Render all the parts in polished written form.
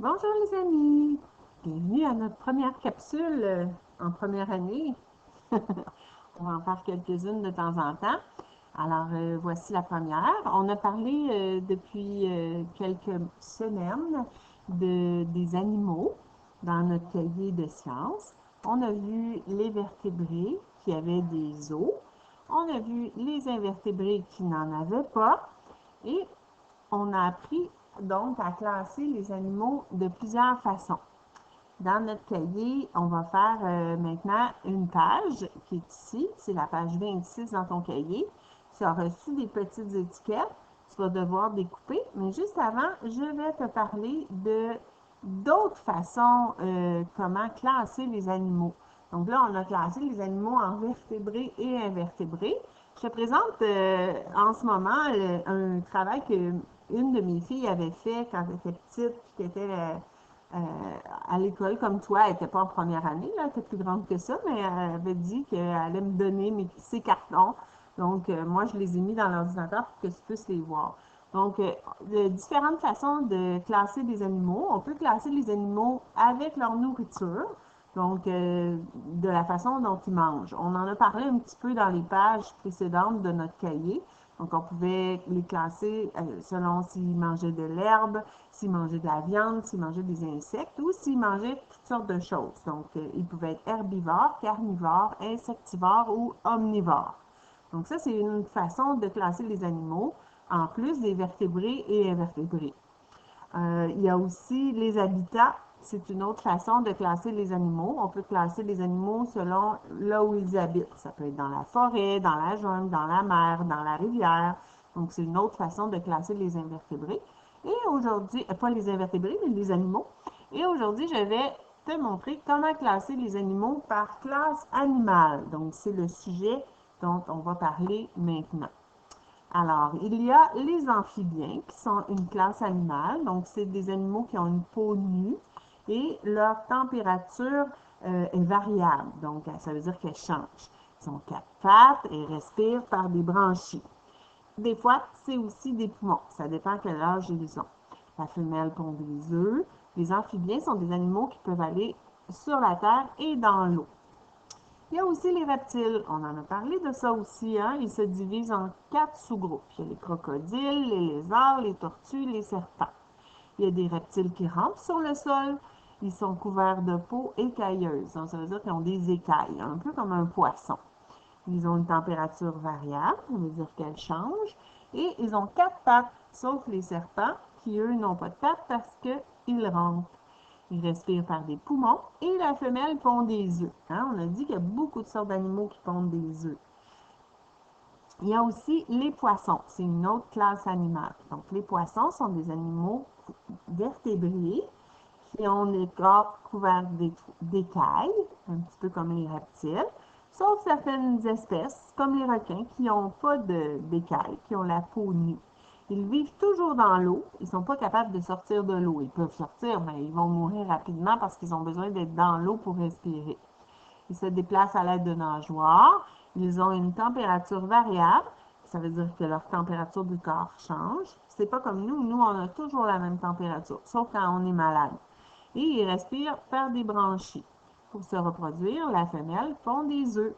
Bonjour les amis, bienvenue à notre première capsule en première année. On va en faire quelques-unes de temps en temps. Alors, voici la première. On a parlé depuis quelques semaines des animaux dans notre cahier de sciences. On a vu les vertébrés qui avaient des os. On a vu les invertébrés qui n'en avaient pas. Et on a appris donc à classer les animaux de plusieurs façons. Dans notre cahier, on va faire maintenant une page qui est ici. C'est la page 26 dans ton cahier. Tu as reçu des petites étiquettes. Tu vas devoir découper. Mais juste avant, je vais te parler de d'autres façons comment classer les animaux. Donc là, on a classé les animaux en vertébrés et invertébrés. Je te présente en ce moment un travail que une de mes filles avait fait quand elle était petite, puis qui était à l'école comme toi. Elle n'était pas en première année, là, elle était plus grande que ça, mais elle avait dit qu'elle allait me donner ses cartons. Donc, moi, je les ai mis dans l'ordinateur pour que tu puisses les voir. Donc, différentes façons de classer des animaux. On peut classer les animaux avec leur nourriture, donc de la façon dont ils mangent. On en a parlé un petit peu dans les pages précédentes de notre cahier. Donc, on pouvait les classer selon s'ils mangeaient de l'herbe, s'ils mangeaient de la viande, s'ils mangeaient des insectes ou s'ils mangeaient toutes sortes de choses. Donc, ils pouvaient être herbivores, carnivores, insectivores ou omnivores. Donc, ça, c'est une façon de classer les animaux, en plus des vertébrés et invertébrés. Il y a aussi les habitats. C'est une autre façon de classer les animaux. On peut classer les animaux selon là où ils habitent. Ça peut être dans la forêt, dans la jungle, dans la mer, dans la rivière. Donc, c'est une autre façon de classer les invertébrés. Et aujourd'hui, pas les invertébrés, mais les animaux. Et aujourd'hui, je vais te montrer comment classer les animaux par classe animale. Donc, c'est le sujet dont on va parler maintenant. Alors, il y a les amphibiens qui sont une classe animale. Donc, c'est des animaux qui ont une peau nue et leur température est variable. Donc, ça veut dire qu'elle change. Ils ont quatre pattes et respirent par des branchies. Des fois, c'est aussi des poumons. Ça dépend quel âge ils ont. La femelle pond des œufs. Les amphibiens sont des animaux qui peuvent aller sur la terre et dans l'eau. Il y a aussi les reptiles. On en a parlé de ça aussi, hein? Ils se divisent en quatre sous-groupes. Il y a les crocodiles, les lézards, les tortues, les serpents. Il y a des reptiles qui rampent sur le sol. Ils sont couverts de peau écailleuse. Donc, ça veut dire qu'ils ont des écailles, un peu comme un poisson. Ils ont une température variable, ça veut dire qu'elle change. Et ils ont quatre pattes, sauf les serpents, qui eux n'ont pas de pattes parce qu'ils rampent. Ils respirent par des poumons et la femelle pond des œufs. Hein? On a dit qu'il y a beaucoup de sortes d'animaux qui pondent des œufs. Il y a aussi les poissons. C'est une autre classe animale. Donc, les poissons sont des animaux vertébrés qui ont des corps couverts d'écailles, un petit peu comme les reptiles, sauf certaines espèces, comme les requins, qui n'ont pas d'écailles, qui ont la peau nue. Ils vivent toujours dans l'eau. Ils ne sont pas capables de sortir de l'eau. Ils peuvent sortir, mais ils vont mourir rapidement parce qu'ils ont besoin d'être dans l'eau pour respirer. Ils se déplacent à l'aide de nageoires. Ils ont une température variable. Ça veut dire que leur température du corps change. C'est pas comme nous. Nous, on a toujours la même température, sauf quand on est malade. Et ils respirent par des branchies. Pour se reproduire, la femelle pond des œufs.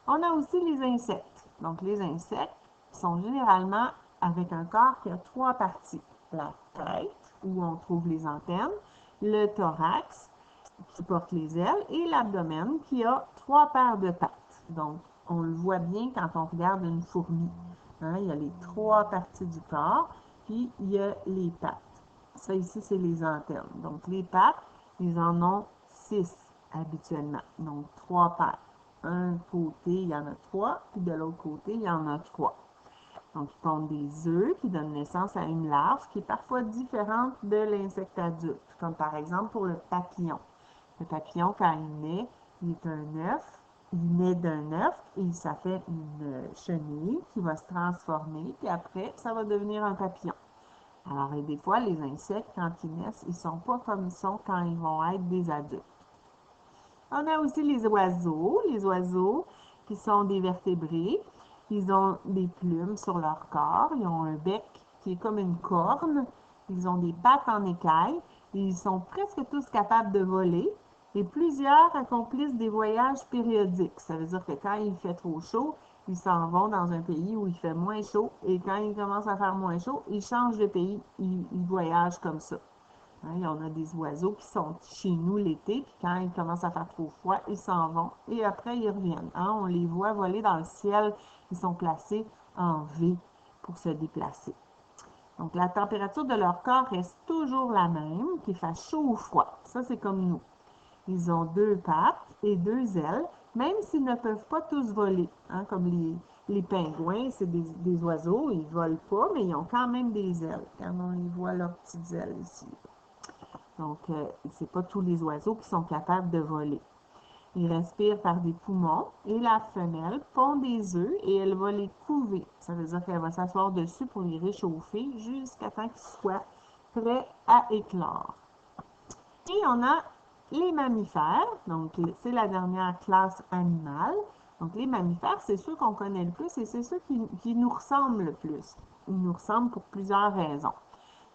On a aussi les insectes. Donc, les insectes sont généralement avec un corps qui a trois parties. La tête, où on trouve les antennes, le thorax, qui porte les ailes, et l'abdomen, qui a trois paires de pattes. Donc, on le voit bien quand on regarde une fourmi. Hein, il y a les trois parties du corps, puis il y a les pattes. Ça ici, c'est les antennes. Donc, les pattes, ils en ont six habituellement. Donc, trois paires. Un côté, il y en a trois, puis de l'autre côté, il y en a trois. Donc, ils pondent des œufs qui donnent naissance à une larve qui est parfois différente de l'insecte adulte, comme par exemple pour le papillon. Le papillon, quand il naît, il est un œuf, il naît d'un œuf et ça fait une chenille qui va se transformer, puis après, ça va devenir un papillon. Alors, et des fois, les insectes, quand ils naissent, ils ne sont pas comme ils sont quand ils vont être des adultes. On a aussi les oiseaux qui sont des vertébrés. Ils ont des plumes sur leur corps, ils ont un bec qui est comme une corne Ils ont des pattes en écailles et ils sont presque tous capables de voler. Et plusieurs accomplissent des voyages périodiques. Ça veut dire que quand il fait trop chaud, ils s'en vont dans un pays où il fait moins chaud. Et quand il commence à faire moins chaud, ils changent de pays. Ils voyagent comme ça. Hein, il y en a des oiseaux qui sont chez nous l'été, puis quand il commence à faire trop froid, ils s'en vont et après ils reviennent. Hein, on les voit voler dans le ciel. Ils sont placés en V pour se déplacer. Donc, la température de leur corps reste toujours la même, qu'il fasse chaud ou froid. Ça, c'est comme nous. Ils ont deux pattes et deux ailes, même s'ils ne peuvent pas tous voler. Hein, comme les pingouins, c'est des oiseaux, ils ne volent pas, mais ils ont quand même des ailes. Quand on les voit, leurs petites ailes ici. Donc, ce n'est pas tous les oiseaux qui sont capables de voler. Ils respirent par des poumons et la femelle pond des œufs et elle va les couver. Ça veut dire qu'elle va s'asseoir dessus pour les réchauffer jusqu'à temps qu'ils soient prêts à éclore. Et on a les mammifères. Donc, c'est la dernière classe animale. Donc, les mammifères, c'est ceux qu'on connaît le plus et c'est ceux qui nous ressemblent le plus. Ils nous ressemblent pour plusieurs raisons.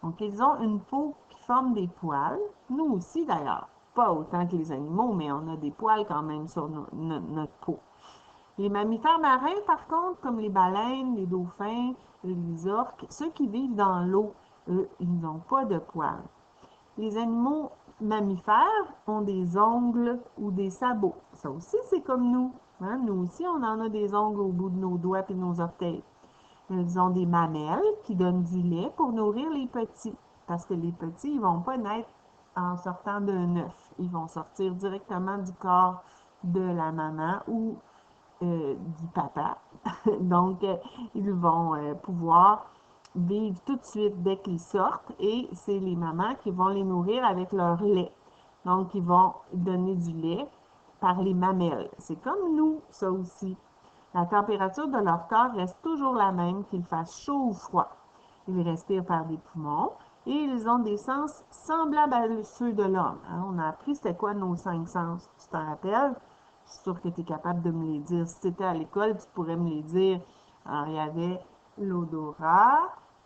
Donc, ils ont une peau qui forme des poils. Nous aussi, d'ailleurs. Pas autant que les animaux, mais on a des poils quand même sur notre peau. Les mammifères marins, par contre, comme les baleines, les dauphins, les orques, ceux qui vivent dans l'eau, eux, ils n'ont pas de poils. Les animaux mammifères ont des ongles ou des sabots. Ça aussi, c'est comme nous. Hein? Nous aussi, on en a des ongles au bout de nos doigts et de nos orteils. Ils ont des mamelles qui donnent du lait pour nourrir les petits. Parce que les petits, ils ne vont pas naître en sortant d'un œuf. Ils vont sortir directement du corps de la maman ou du papa. Donc, ils vont pouvoir vivre tout de suite dès qu'ils sortent et c'est les mamans qui vont les nourrir avec leur lait. Donc, ils vont donner du lait par les mamelles. C'est comme nous, ça aussi. La température de leur corps reste toujours la même, qu'il fasse chaud ou froid. Ils respirent par des poumons et ils ont des sens semblables à ceux de l'homme. Hein? On a appris c'était quoi nos 5 sens. Tu t'en rappelles? Je suis sûre que tu es capable de me les dire. Si tu étais à l'école, tu pourrais me les dire. Alors, il y avait l'odorat,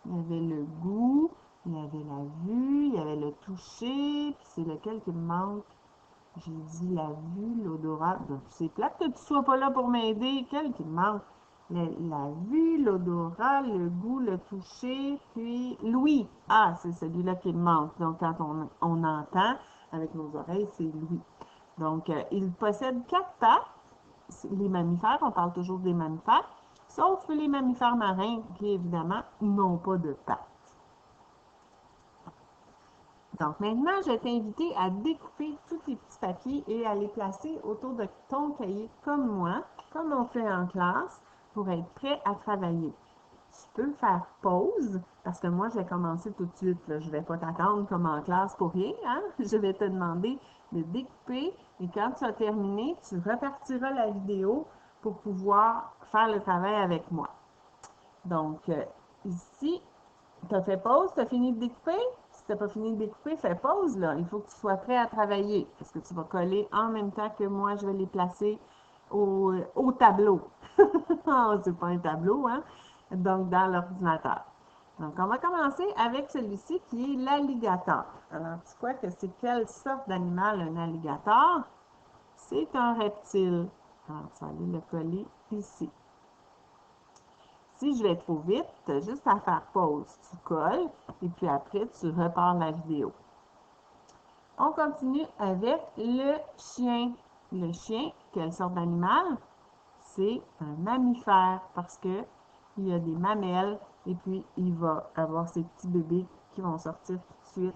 il y avait le goût, il y avait la vue, il y avait le toucher, puis c'est lequel qui me manque? J'ai dit la vue, l'odorat. C'est plate que tu ne sois pas là pour m'aider. Quel qui me manque? La vue, l'odorat, le goût, le toucher, puis l'ouïe. Ah, c'est celui-là qui me manque. Donc, quand on entend avec nos oreilles, c'est l'ouïe. Donc, ils possèdent 4 pattes. Les mammifères, on parle toujours des mammifères, sauf les mammifères marins qui, évidemment, n'ont pas de pattes. Donc maintenant, je vais t'inviter à découper tous tes petits papiers et à les placer autour de ton cahier comme moi, comme on fait en classe, pour être prêt à travailler. Tu peux faire pause, parce que moi, je vais commencer tout de suite. Là. Je ne vais pas t'attendre comme en classe pour rien. Hein? Je vais te demander de découper et quand tu as terminé, tu repartiras la vidéo pour pouvoir faire le travail avec moi. Donc, ici, tu as fait pause, tu as fini de découper? Si tu n'as pas fini de découper, fais pause, là. Il faut que tu sois prêt à travailler. Parce que tu vas coller en même temps que moi, je vais les placer au tableau. C'est pas un tableau, hein? Donc, dans l'ordinateur. Donc, on va commencer avec celui-ci qui est l'alligator. Alors, tu crois que c'est quelle sorte d'animal un alligator? C'est un reptile. Alors, tu vas aller le coller ici. Si je vais trop vite, tu as juste à faire pause. Tu colles et puis après, tu repars la vidéo. On continue avec le chien. Le chien, quelle sorte d'animal? C'est un mammifère parce que il y a des mamelles et puis il va avoir ses petits bébés qui vont sortir tout de suite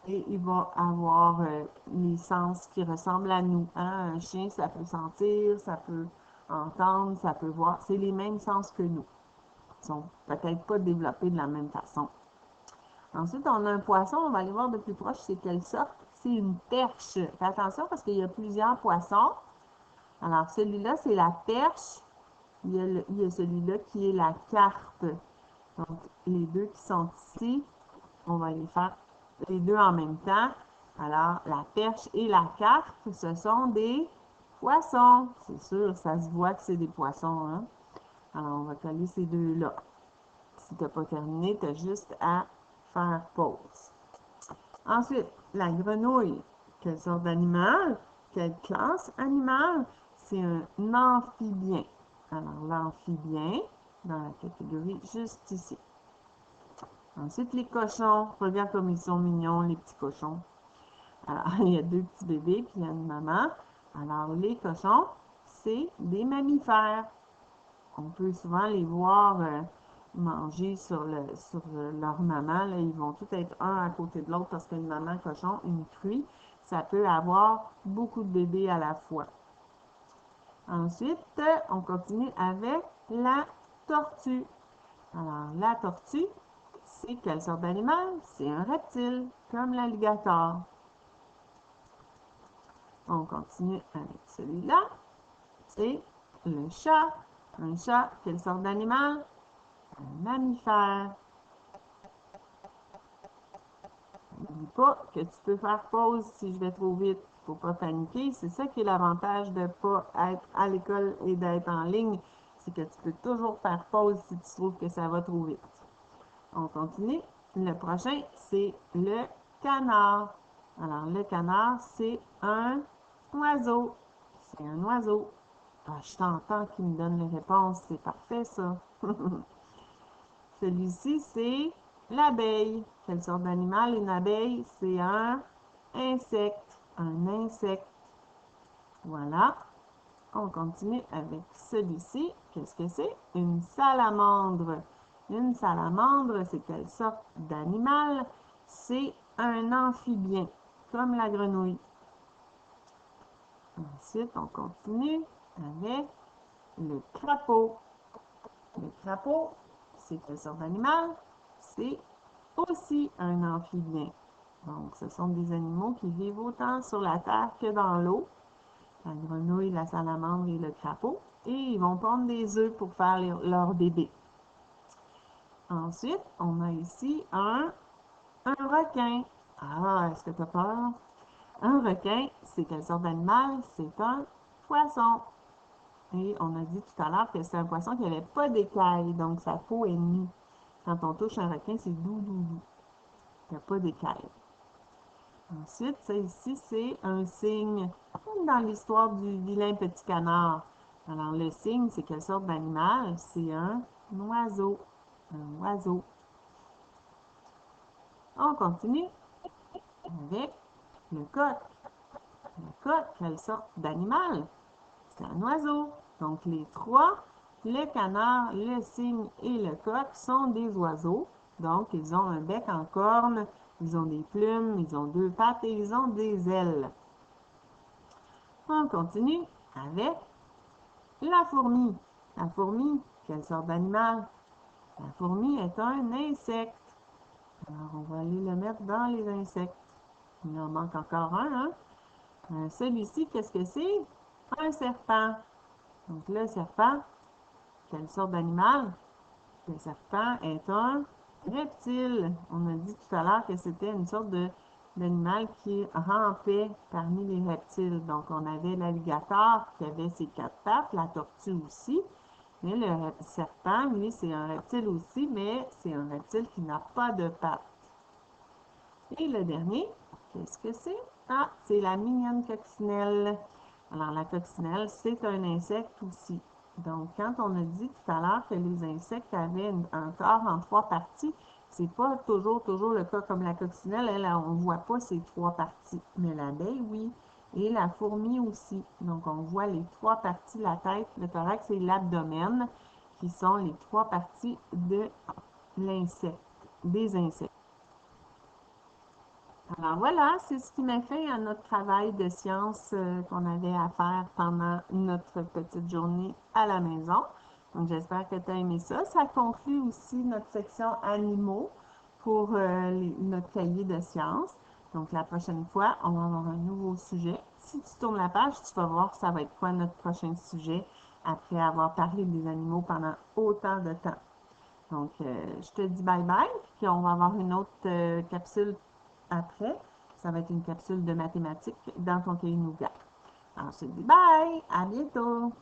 et il va avoir les sens qui ressemblent à nous. Hein? Un chien, ça peut sentir, ça peut entendre, ça peut voir. C'est les mêmes sens que nous. Ils sont peut-être pas développés de la même façon. Ensuite, on a un poisson, on va aller voir de plus proche c'est quelle sorte. C'est une perche. Fais attention parce qu'il y a plusieurs poissons. Alors, celui-là, c'est la perche. Il y a celui-là qui est la carpe. Donc, les deux qui sont ici, on va les faire les deux en même temps. Alors, la perche et la carpe, ce sont des poissons. C'est sûr, ça se voit que c'est des poissons. Hein? Alors, on va coller ces deux-là. Si tu n'as pas terminé, tu as juste à faire pause. Ensuite, la grenouille. Quelle sorte d'animal? Quelle classe animale? C'est un amphibien. Alors, l'amphibien, dans la catégorie juste ici. Ensuite, les cochons. Regarde comme ils sont mignons, les petits cochons. Alors, il y a deux petits bébés, puis il y a une maman. Alors, les cochons, c'est des mammifères. On peut souvent les voir manger sur leur maman. Là, ils vont tous être un à côté de l'autre parce qu'une maman cochon, une truie, ça peut avoir beaucoup de bébés à la fois. Ensuite, on continue avec la tortue. Alors, la tortue, c'est quelle sorte d'animal? C'est un reptile, comme l'alligator. On continue avec celui-là. C'est le chat. Un chat, quelle sorte d'animal? Un mammifère. N'oublie pas que tu peux faire pause si je vais trop vite. Il ne faut pas paniquer. C'est ça qui est l'avantage de ne pas être à l'école et d'être en ligne. C'est que tu peux toujours faire pause si tu trouves que ça va trop vite. On continue. Le prochain, c'est le canard. Alors, le canard, c'est un oiseau. C'est un oiseau. Ah, je t'entends qui me donne les réponses. C'est parfait, ça. Celui-ci, c'est l'abeille. Quelle sorte d'animal? Une abeille, c'est un insecte. Un insecte. Voilà. On continue avec celui-ci. Qu'est-ce que c'est? Une salamandre. Une salamandre, c'est quelle sorte d'animal? C'est un amphibien, comme la grenouille. Ensuite, on continue avec le crapaud. Le crapaud, c'est quelle sorte d'animal? C'est aussi un amphibien. Donc, ce sont des animaux qui vivent autant sur la terre que dans l'eau. La grenouille, la salamandre et le crapaud. Et ils vont pondre des œufs pour faire leurs bébés. Ensuite, on a ici un requin. Ah, est-ce que tu as peur? Un requin, c'est quelle sorte d'animal? C'est un poisson. Et on a dit tout à l'heure que c'est un poisson qui n'avait pas d'écailles, donc sa peau est nue. Quand on touche un requin, c'est doux, doux, doux. Il n'y a pas d'écailles. Ensuite, ça ici, c'est un cygne, comme dans l'histoire du vilain petit canard. Alors, le cygne, c'est quelle sorte d'animal? C'est un oiseau. Un oiseau. On continue avec le coq. Le coq, quelle sorte d'animal? C'est un oiseau. Donc, les trois, le canard, le cygne et le coq, sont des oiseaux. Donc, ils ont un bec en corne, ils ont des plumes, ils ont deux pattes et ils ont des ailes. On continue avec la fourmi. La fourmi, quelle sorte d'animal? La fourmi est un insecte. Alors, on va aller le mettre dans les insectes. Il en manque encore un, hein? Celui-ci, qu'est-ce que c'est? Un serpent. Donc, le serpent, quelle sorte d'animal? Le serpent est un reptile. On a dit tout à l'heure que c'était une sorte d'animal qui rampait parmi les reptiles. Donc, on avait l'alligator qui avait ses quatre pattes, la tortue aussi. Mais le serpent, lui, c'est un reptile aussi, mais c'est un reptile qui n'a pas de pattes. Et le dernier, qu'est-ce que c'est? Ah, c'est la mignonne coccinelle. Alors, la coccinelle, c'est un insecte aussi. Donc, quand on a dit tout à l'heure que les insectes avaient un corps en trois parties, c'est pas toujours le cas comme la coccinelle. Elle, on ne voit pas ces trois parties. Mais l'abeille, oui. Et la fourmi aussi. Donc, on voit les trois parties, la tête, le thorax et l'abdomen, qui sont les trois parties de l'insecte, des insectes. Alors voilà, c'est ce qui m'a fait à notre travail de sciences qu'on avait à faire pendant notre petite journée à la maison. Donc j'espère que tu as aimé ça. Ça conclut aussi notre section animaux pour notre cahier de sciences. Donc la prochaine fois, on va avoir un nouveau sujet. Si tu tournes la page, tu vas voir ça va être quoi notre prochain sujet après avoir parlé des animaux pendant autant de temps. Donc, je te dis bye bye, puis on va avoir une autre capsule après. Ça va être une capsule de mathématiques dans ton cahier Nougat. Alors, je te dis bye, à bientôt!